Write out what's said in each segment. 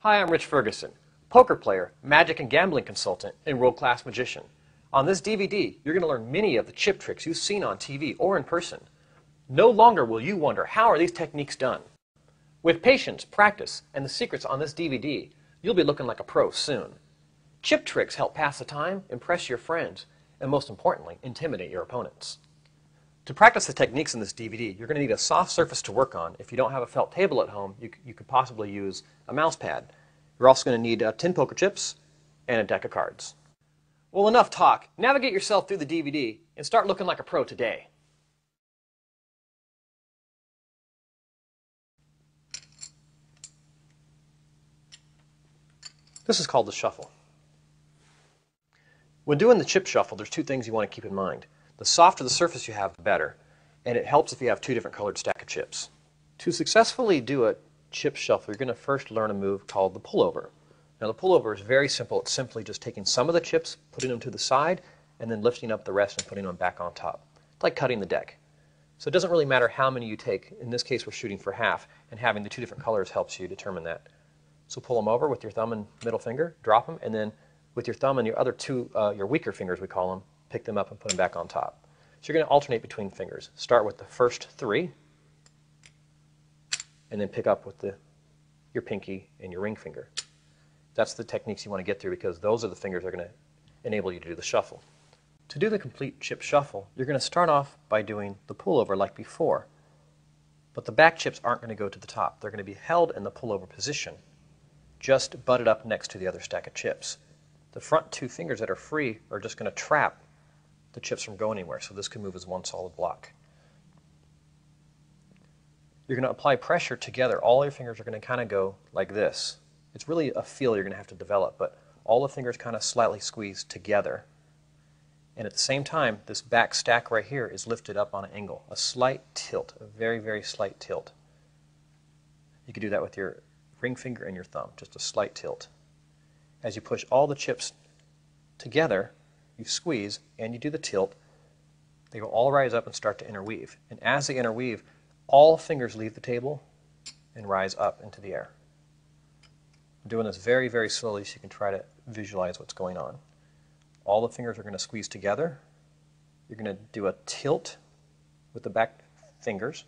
Hi, I'm Rich Ferguson, poker player, magic and gambling consultant, and world-class magician. On this DVD, you're going to learn many of the chip tricks you've seen on TV or in person. No longer will you wonder, how are these techniques done? With patience, practice, and the secrets on this DVD, you'll be looking like a pro soon. Chip tricks help pass the time, impress your friends, and most importantly, intimidate your opponents. To practice the techniques in this DVD, you're going to need a soft surface to work on. If you don't have a felt table at home, you could possibly use a mouse pad. You're also going to need 10 poker chips and a deck of cards. Well, enough talk. Navigate yourself through the DVD and start looking like a pro today. This is called the shuffle. When doing the chip shuffle, there's two things you want to keep in mind. The softer the surface you have, the better. And it helps if you have two different colored stack of chips. To successfully do a chip shuffle, you're going to first learn a move called the pullover. Now the pullover is very simple. It's simply just taking some of the chips, putting them to the side, and then lifting up the rest and putting them back on top. It's like cutting the deck. So it doesn't really matter how many you take. In this case, we're shooting for half, and having the two different colors helps you determine that. So pull them over with your thumb and middle finger, drop them, and then with your thumb and your other two, your weaker fingers we call them, pick them up and put them back on top. So you're going to alternate between fingers. Start with the first three, and then pick up with your pinky and your ring finger. That's the techniques you want to get through, because those are the fingers that are going to enable you to do the shuffle. To do the complete chip shuffle, you're going to start off by doing the pullover like before. But the back chips aren't going to go to the top. They're going to be held in the pullover position, just butted up next to the other stack of chips. The front two fingers that are free are just going to trap the chips from going anywhere, so this can move as one solid block. You're going to apply pressure together. All your fingers are going to kind of go like this. It's really a feel you're going to have to develop, but all the fingers kind of slightly squeeze together. And at the same time, this back stack right here is lifted up on an angle, a slight tilt, a very, very slight tilt. You can do that with your ring finger and your thumb, just a slight tilt. As you push all the chips together, you squeeze and you do the tilt, they will all rise up and start to interweave. And as they interweave, all fingers leave the table and rise up into the air. I'm doing this very, very slowly so you can try to visualize what's going on. All the fingers are going to squeeze together. You're going to do a tilt with the back fingers,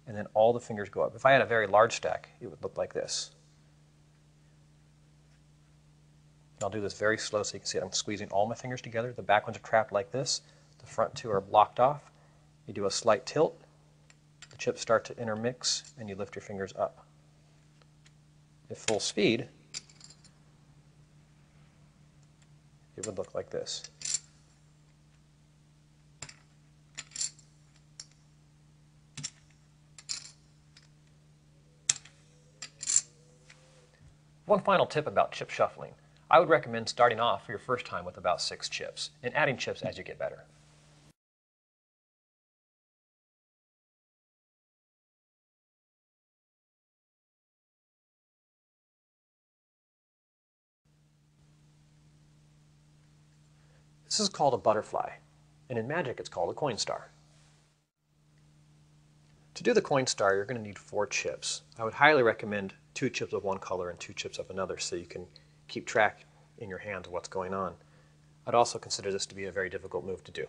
and then all the fingers go up. If I had a very large stack, it would look like this. I'll do this very slow so you can see it. I'm squeezing all my fingers together. The back ones are trapped like this. The front two are blocked off. You do a slight tilt. The chips start to intermix, and you lift your fingers up. At full speed, it would look like this. One final tip about chip shuffling. I would recommend starting off for your first time with about 6 chips and adding chips as you get better. This is called a butterfly, and in magic it's called a coin star. To do the coin star, you're going to need 4 chips. I would highly recommend 2 chips of one color and 2 chips of another so you can keep track in your hands of what's going on. I'd also consider this to be a very difficult move to do.